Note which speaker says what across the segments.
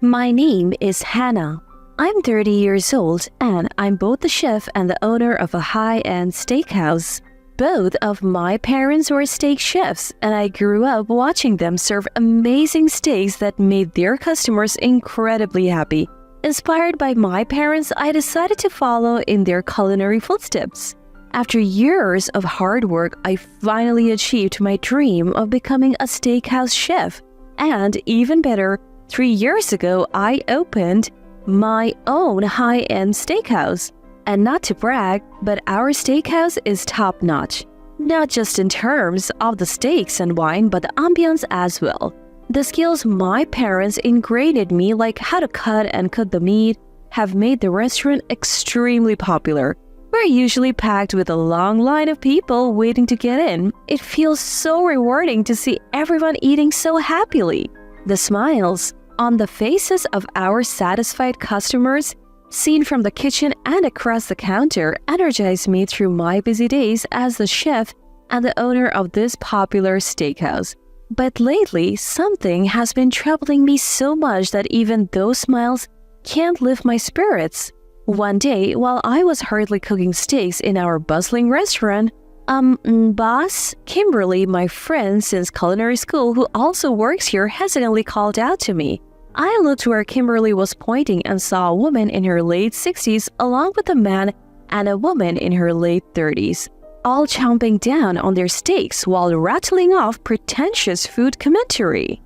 Speaker 1: My name is Hannah. I'm 30 years old and I'm both the chef and the owner of a high-end steakhouse. Both of my parents were steak chefs and I grew up watching them serve amazing steaks that made their customers incredibly happy. Inspired by my parents, I decided to follow in their culinary footsteps. After years of hard work, I finally achieved my dream of becoming a steakhouse chef. And even better, 3 years ago, I opened my own high-end steakhouse. And not to brag, but our steakhouse is top-notch. Not just in terms of the steaks and wine, but the ambience as well. The skills my parents ingrained in me, like how to cut and cook the meat, have made the restaurant extremely popular. We're usually packed with a long line of people waiting to get in. It feels so rewarding to see everyone eating so happily. The smiles on the faces of our satisfied customers, seen from the kitchen and across the counter, energize me through my busy days as the chef and the owner of this popular steakhouse. But lately, something has been troubling me so much that even those smiles can't lift my spirits. One day, while I was hurriedly cooking steaks in our bustling restaurant, boss, Kimberly, my friend since culinary school who also works here, hesitantly called out to me. I looked where Kimberly was pointing and saw a woman in her late 60s along with a man and a woman in her late 30s, all chomping down on their steaks while rattling off pretentious food commentary.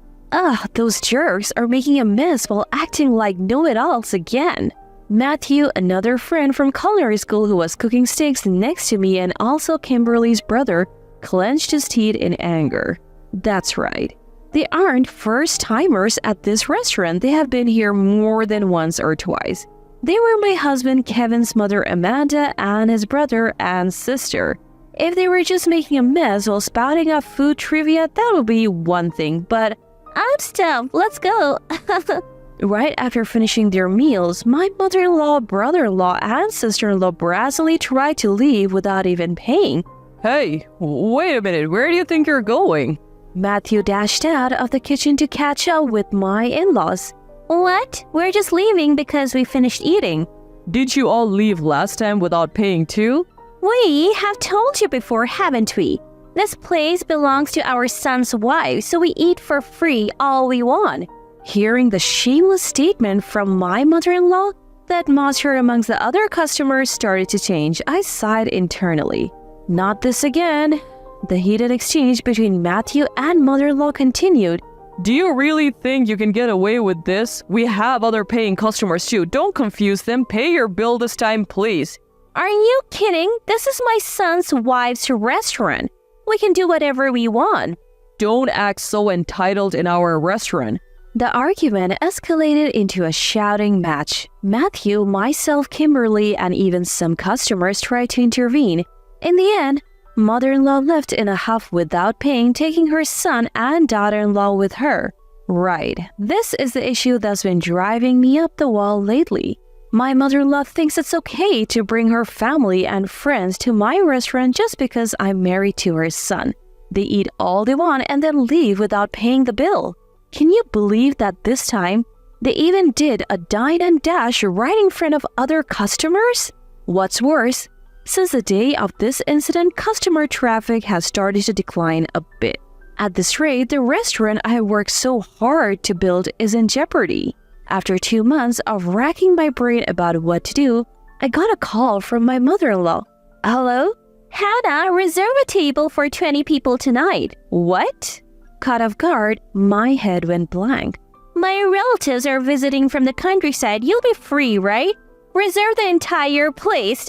Speaker 1: Those jerks are making a mess while acting like know-it-alls again. Matthew, another friend from culinary school who was cooking steaks next to me and also Kimberly's brother, clenched his teeth in anger. That's right. They aren't first-timers at this restaurant. They have been here more than once or twice. They were my husband Kevin's mother Amanda and his brother and sister. If they were just making a mess while spouting off food trivia, that would be one thing, but I'm stuffed, let's go. Right after finishing their meals, my mother-in-law, brother-in-law, and sister-in-law brazenly tried to leave without even paying.
Speaker 2: Hey, wait a minute, where do you think you're going?
Speaker 1: Matthew dashed out of the kitchen to catch up with my in-laws. What? We're just leaving because we finished eating.
Speaker 2: Did you all leave last time without paying too?
Speaker 1: We have told you before, haven't we? This place belongs to our son's wife, so we eat for free all we want. Hearing the shameless statement from my mother-in-law, the atmosphere amongst the other customers started to change. I sighed internally. Not this again. The heated exchange between Matthew and mother-in-law continued.
Speaker 2: Do you really think you can get away with this? We have other paying customers too. Don't confuse them. Pay your bill this time, please.
Speaker 1: Are you kidding? This is my son's wife's restaurant. We can do whatever we want.
Speaker 2: Don't act so entitled in our restaurant.
Speaker 1: The argument escalated into a shouting match. Matthew, myself, Kimberly, and even some customers tried to intervene. In the end, mother-in-law left in a huff without paying, taking her son and daughter-in-law with her. Right, this is the issue that's been driving me up the wall lately. My mother-in-law thinks it's okay to bring her family and friends to my restaurant just because I'm married to her son. They eat all they want and then leave without paying the bill. Can you believe that this time, they even did a dine and dash right in front of other customers? What's worse, since the day of this incident, customer traffic has started to decline a bit. At this rate, the restaurant I worked so hard to build is in jeopardy. After 2 months of racking my brain about what to do, I got a call from my mother-in-law. Hello? Hannah, reserve a table for 20 people tonight. What? Caught off guard, my head went blank. My relatives are visiting from the countryside. You'll be free, right? Reserve the entire place.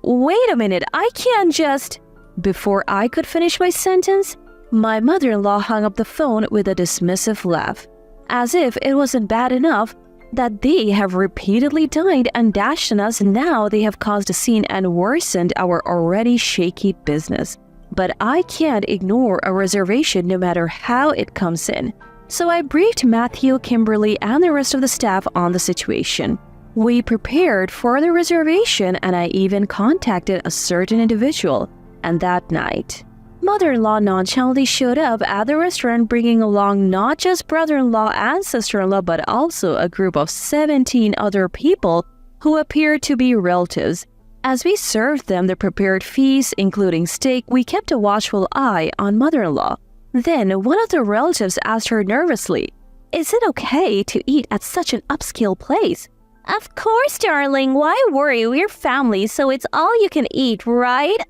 Speaker 1: Wait a minute, I can't just... Before I could finish my sentence, my mother-in-law hung up the phone with a dismissive laugh. As if it wasn't bad enough that they have repeatedly dined and dashed on us, now they have caused a scene and worsened our already shaky business. But I can't ignore a reservation no matter how it comes in. So I briefed Matthew, Kimberly, and the rest of the staff on the situation. We prepared for the reservation and I even contacted a certain individual. And that night, Mother-in-law nonchalantly showed up at the restaurant bringing along not just brother-in-law and sister-in-law but also a group of 17 other people who appeared to be relatives. As we served them the prepared feast, including steak, we kept a watchful eye on mother-in-law. Then one of the relatives asked her nervously, "Is it okay to eat at such an upscale place?" "Of course, darling. Why worry? We're family, so it's all you can eat, right?"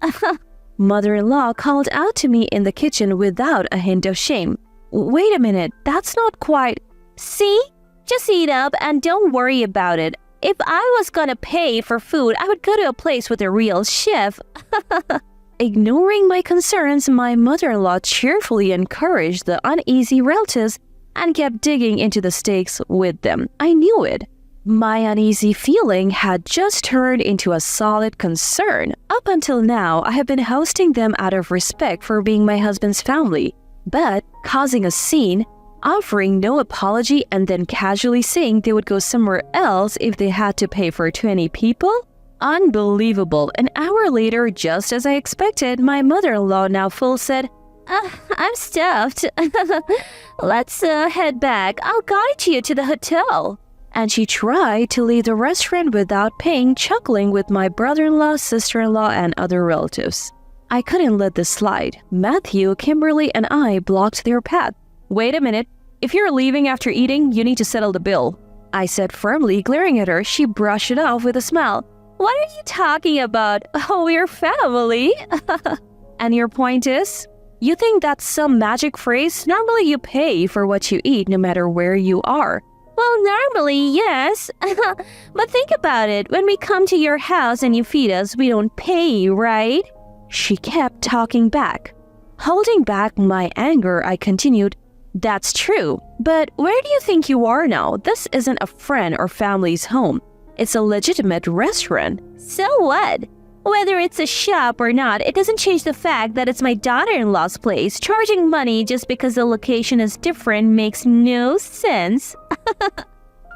Speaker 1: Mother-in-law called out to me in the kitchen without a hint of shame. "Wait a minute, that's not quite..." "See? Just eat up and don't worry about it. If I was gonna pay for food, I would go to a place with a real chef." Ignoring my concerns, my mother-in-law cheerfully encouraged the uneasy relatives and kept digging into the steaks with them. I knew it. My uneasy feeling had just turned into a solid concern. Up until now, I have been hosting them out of respect for being my husband's family. But causing a scene, offering no apology and then casually saying they would go somewhere else if they had to pay for 20 people? Unbelievable. An hour later, just as I expected, my mother-in-law, now full, said, "I'm stuffed. Let's head back. I'll guide you to the hotel." And she tried to leave the restaurant without paying, chuckling with my brother-in-law, sister-in-law, and other relatives. I couldn't let this slide. Matthew, Kimberly, and I blocked their path. "Wait a minute. If you're leaving after eating, you need to settle the bill," I said firmly, glaring at her. She brushed it off with a smile. "What are you talking about? Oh, we're family." "And your point is? You think that's some magic phrase? Normally you pay for what you eat no matter where you are." "Well, normally, yes. But think about it. When we come to your house and you feed us, we don't pay, right?" She kept talking back. Holding back my anger, I continued, "That's true. But where do you think you are now? This isn't a friend or family's home. It's a legitimate restaurant." "So what? Whether it's a shop or not, it doesn't change the fact that it's my daughter-in-law's place. Charging money just because the location is different makes no sense."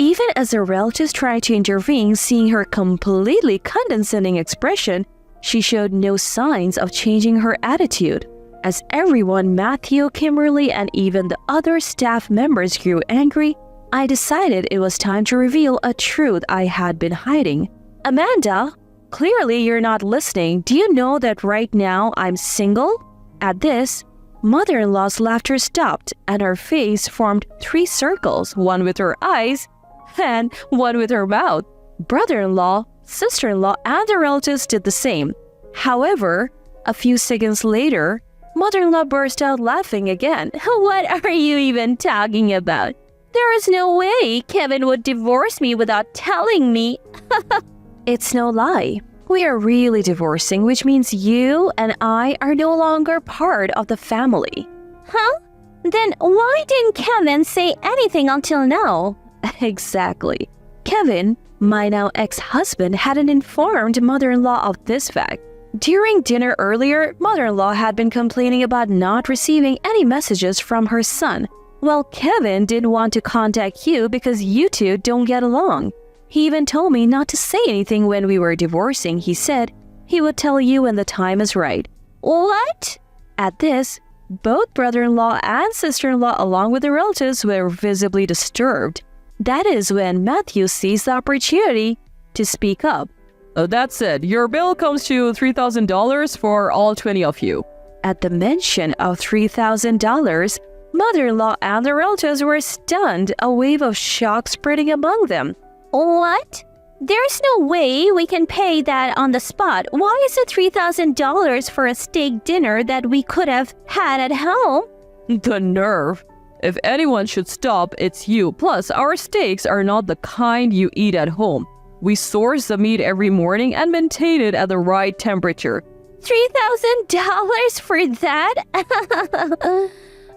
Speaker 1: Even as the relatives tried to intervene, seeing her completely condescending expression, she showed no signs of changing her attitude. As everyone, Matthew, Kimberly, and even the other staff members grew angry, I decided it was time to reveal a truth I had been hiding. "Amanda, clearly you're not listening. Do you know that right now I'm single?" At this, mother-in-law's laughter stopped and her face formed 3 circles, one with her eyes and one with her mouth. Brother-in-law, sister-in-law, and the relatives did the same. However, a few seconds later, mother-in-law burst out laughing again. "What are you even talking about? There is no way Kevin would divorce me without telling me." "It's no lie. We are really divorcing, which means you and I are no longer part of the family." "Huh? Then why didn't Kevin say anything until now?" Exactly. Kevin, my now ex-husband, hadn't informed mother-in-law of this fact. During dinner earlier, mother-in-law had been complaining about not receiving any messages from her son. Well, Kevin didn't want to contact you because you two don't get along. He even told me not to say anything when we were divorcing. He said he would tell you when the time is right. "What?" At this, both brother-in-law and sister-in-law along with the relatives were visibly disturbed. That is when Matthew seized the opportunity to speak up.
Speaker 2: That's it. Your bill comes to $3,000 for all 20 of you."
Speaker 1: At the mention of $3,000, mother-in-law and the relatives were stunned, a wave of shock spreading among them. "What? There's no way we can pay that on the spot. Why is it $3,000 for a steak dinner that we could have had at home?"
Speaker 2: The nerve. If anyone should stop, it's you. Plus, our steaks are not the kind you eat at home. We source the meat every morning and maintain it at the right temperature.
Speaker 1: $3,000 for that?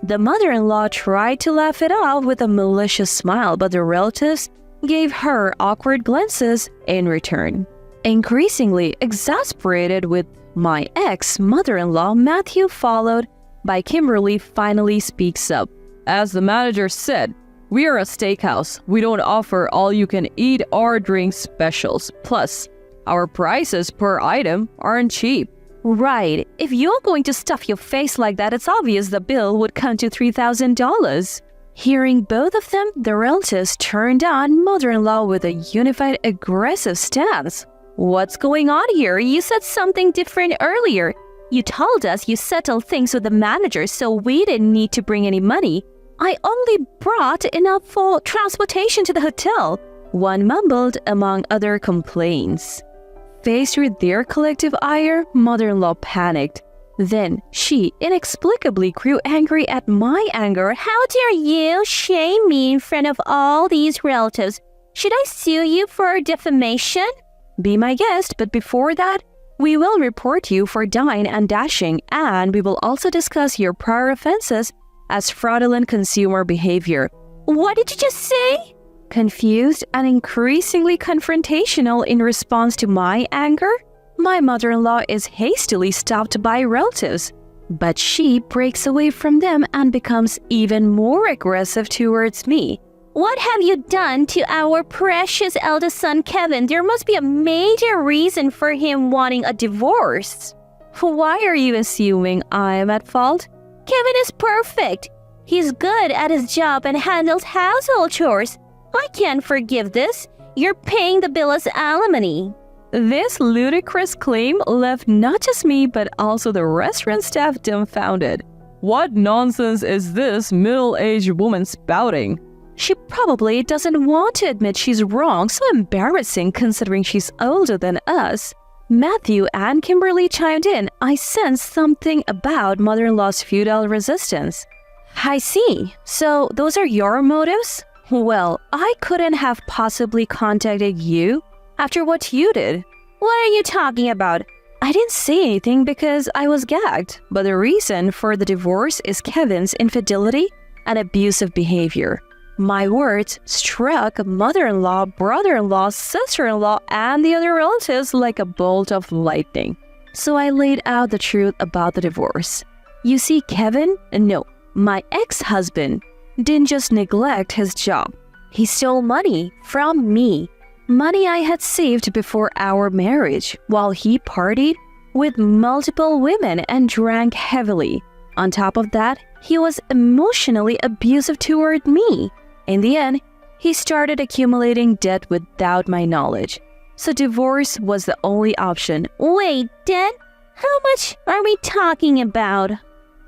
Speaker 1: The mother-in-law tried to laugh it off with a malicious smile, but the relatives gave her awkward glances in return. Increasingly exasperated with my ex-mother-in-law, Matthew, followed by Kimberly, finally speaks up.
Speaker 2: "As the manager said, we are a steakhouse. We don't offer all-you-can-eat or drink specials. Plus, our prices per item aren't cheap."
Speaker 1: Right, if you're going to stuff your face like that, it's obvious the bill would come to $3,000. Hearing both of them, the relatives turned on mother-in-law with a unified aggressive stance. What's going on here? You said something different earlier. You told us you settled things with the manager, so we didn't need to bring any money. I only brought enough for transportation to the hotel, one mumbled among other complaints. Faced with their collective ire, mother-in-law panicked. Then she inexplicably grew angry at my anger. How dare you shame me in front of all these relatives? Should I sue you for defamation? Be my guest, but before that, we will report you for dine and dashing, and we will also discuss your prior offenses as fraudulent consumer behavior. What did you just say? Confused and increasingly confrontational in response to my anger, my mother-in-law is hastily stopped by relatives, but she breaks away from them and becomes even more aggressive towards me. What have you done to our precious eldest son, Kevin? There must be a major reason for him wanting a divorce. Why are you assuming I am at fault? Kevin is perfect. He's good at his job and handles household chores. I can't forgive this. You're paying the bill as alimony. This ludicrous claim left not just me but also the restaurant staff dumbfounded.
Speaker 2: What nonsense is this middle-aged woman spouting?
Speaker 1: She probably doesn't want to admit she's wrong, so embarrassing considering she's older than us. Matthew and Kimberly chimed in. I sensed something about mother-in-law's futile resistance. I see. So those are your motives? Well, I couldn't have possibly contacted you after what you did. What are you talking about? I didn't say anything because I was gagged, but the reason for the divorce is Kevin's infidelity and abusive behavior. My words struck mother-in-law, brother-in-law, sister-in-law, and the other relatives like a bolt of lightning. So I laid out the truth about the divorce. You see, Kevin, no, my ex-husband, didn't just neglect his job. He stole money from me. Money I had saved before our marriage, while he partied with multiple women and drank heavily. On top of that, he was emotionally abusive toward me. In the end, he started accumulating debt without my knowledge. So divorce was the only option. Wait, debt? How much are we talking about?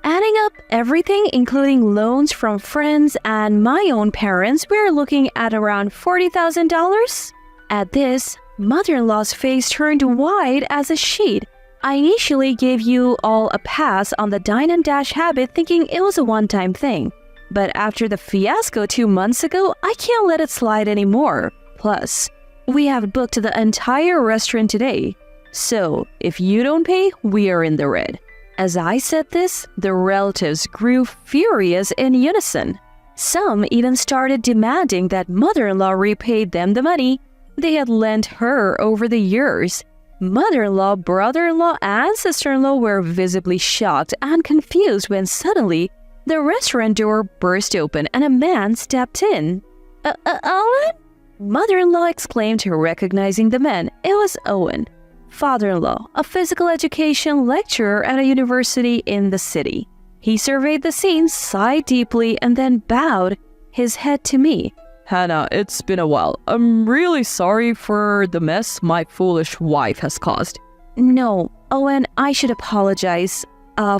Speaker 1: Adding up everything, including loans from friends and my own parents, we're looking at around $40,000. At this, mother-in-law's face turned white as a sheet. I initially gave you all a pass on the dine and dash habit, thinking it was a one-time thing. But after the fiasco 2 months ago, I can't let it slide anymore. Plus, we have booked the entire restaurant today. So, if you don't pay, we are in the red. As I said this, the relatives grew furious in unison. Some even started demanding that mother-in-law repay them the money they had lent her over the years. Mother-in-law, brother-in-law, and sister-in-law were visibly shocked and confused when suddenly the restaurant door burst open and a man stepped in. Owen? Mother-in-law exclaimed, recognizing the man. It was Owen, father-in-law, a physical education lecturer at a university in the city. He surveyed the scene, sighed deeply, and then bowed his head to me.
Speaker 2: Hannah, it's been a while. I'm really sorry for the mess my foolish wife has caused.
Speaker 1: No, Owen, I should apologize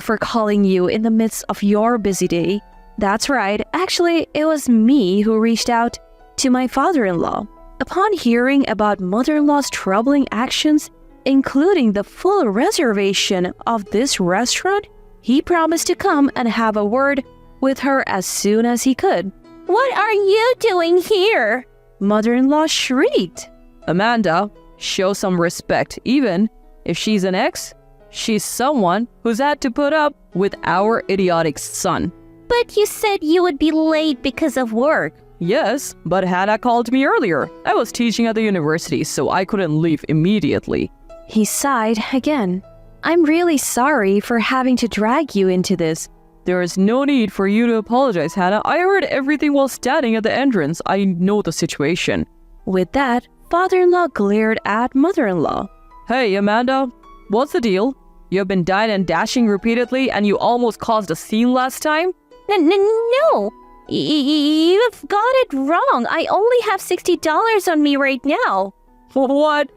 Speaker 1: for calling you in the midst of your busy day. That's right. Actually, it was me who reached out to my father-in-law. Upon hearing about mother-in-law's troubling actions, including the full reservation of this restaurant, he promised to come and have a word with her as soon as he could. What are you doing here? Mother-in-law shrieked.
Speaker 2: Amanda, show some respect. Even if she's an ex, she's someone who's had to put up with our idiotic son.
Speaker 1: But you said you would be late because of work.
Speaker 2: Yes, but Hannah called me earlier. I was teaching at the university, so I couldn't leave immediately.
Speaker 1: He sighed again. I'm really sorry for having to drag you into this.
Speaker 2: There is no need for you to apologize, Hannah. I heard everything while standing at the entrance. I know the situation.
Speaker 1: With that, father-in-law glared at mother-in-law.
Speaker 2: Hey, Amanda, what's the deal? You have been dine and dashing repeatedly and you almost caused a scene last time?
Speaker 1: No. You've got it wrong. I only have $60 on me right now.
Speaker 2: What?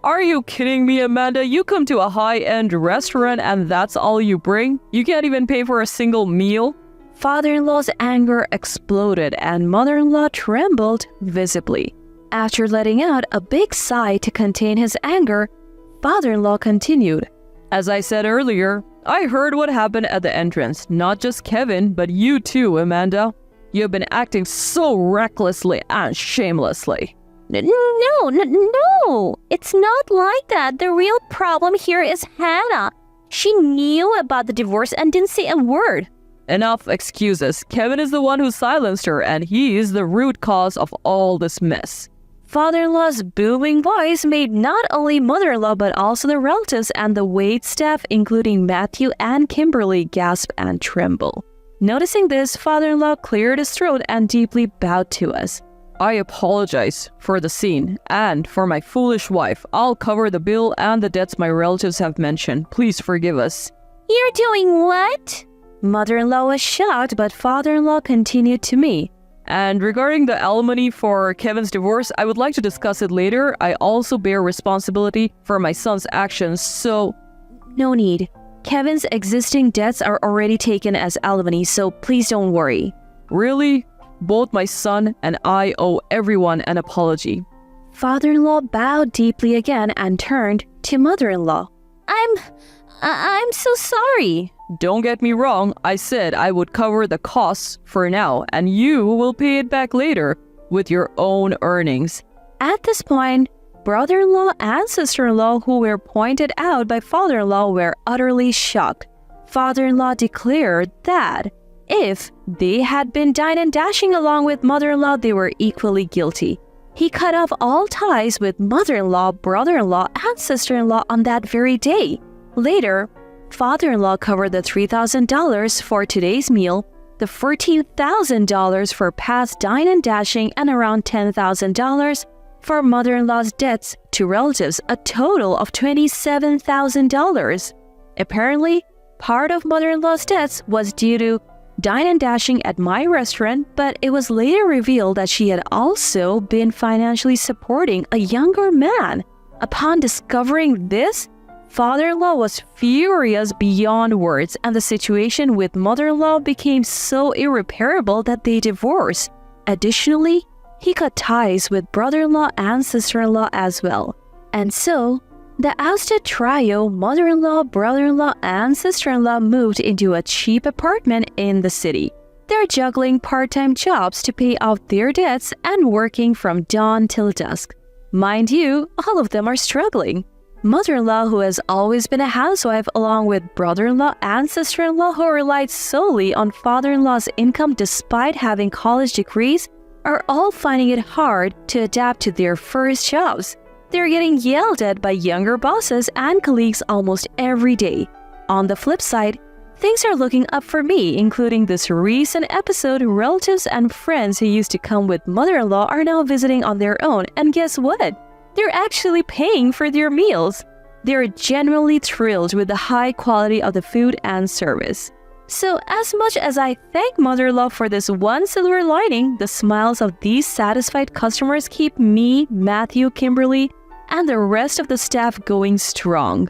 Speaker 2: Are you kidding me, Amanda? You come to a high-end restaurant and that's all you bring? You can't even pay for a single meal?
Speaker 1: Father-in-law's anger exploded and mother-in-law trembled visibly. After letting out a big sigh to contain his anger, father-in-law continued.
Speaker 2: As I said earlier, I heard what happened at the entrance. Not just Kevin, but you too, Amanda. You have been acting so recklessly and shamelessly.
Speaker 1: No. It's not like that. The real problem here is Hannah. She knew about the divorce and didn't say a word.
Speaker 2: Enough excuses. Kevin is the one who silenced her and he is the root cause of all this mess.
Speaker 1: Father-in-law's booming voice made not only mother-in-law but also the relatives and the wait staff, including Matthew and Kimberly, gasp and tremble. Noticing this, father-in-law cleared his throat and deeply bowed to us.
Speaker 2: I apologize for the scene and for my foolish wife. I'll cover the bill and the debts my relatives have mentioned. Please forgive us.
Speaker 1: You're doing what? Mother-in-law was shocked, but father-in-law continued to me.
Speaker 2: And regarding the alimony for Kevin's divorce, I would like to discuss it later. I also bear responsibility for my son's actions, so...
Speaker 1: No need. Kevin's existing debts are already taken as alimony, so please don't worry.
Speaker 2: Really? Both my son and I owe everyone an apology.
Speaker 1: Father-in-law bowed deeply again and turned to mother-in-law. I'm so sorry.
Speaker 2: Don't get me wrong, I said I would cover the costs for now, and you will pay it back later with your own earnings.
Speaker 1: At this point, brother-in-law and sister-in-law who were pointed out by father-in-law were utterly shocked. Father-in-law declared that if they had been dine and dashing along with mother-in-law, they were equally guilty. He cut off all ties with mother-in-law, brother-in-law, and sister-in-law on that very day. Later, father-in-law covered the $3,000 for today's meal, the $14,000 for past dine and dashing, and around $10,000 for mother-in-law's debts to relatives, a total of $27,000. Apparently, part of mother-in-law's debts was due to dine and dashing at my restaurant, but it was later revealed that she had also been financially supporting a younger man. Upon discovering this, father-in-law was furious beyond words, and the situation with mother-in-law became so irreparable that they divorced. Additionally, he cut ties with brother-in-law and sister-in-law as well. And so, the ousted trio, mother-in-law, brother-in-law, and sister-in-law, moved into a cheap apartment in the city. They're juggling part-time jobs to pay off their debts and working from dawn till dusk. Mind you, all of them are struggling. Mother-in-law, who has always been a housewife, along with brother-in-law and sister-in-law who relied solely on father-in-law's income despite having college degrees, are all finding it hard to adapt to their first jobs. They're getting yelled at by younger bosses and colleagues almost every day. On the flip side, things are looking up for me, including this recent episode. Relatives and friends who used to come with mother-in-law are now visiting on their own, and guess what? They're actually paying for their meals. They're genuinely thrilled with the high quality of the food and service. So as much as I thank mother-in-law for this one silver lining, the smiles of these satisfied customers keep me, Matthew, Kimberly, and the rest of the staff going strong.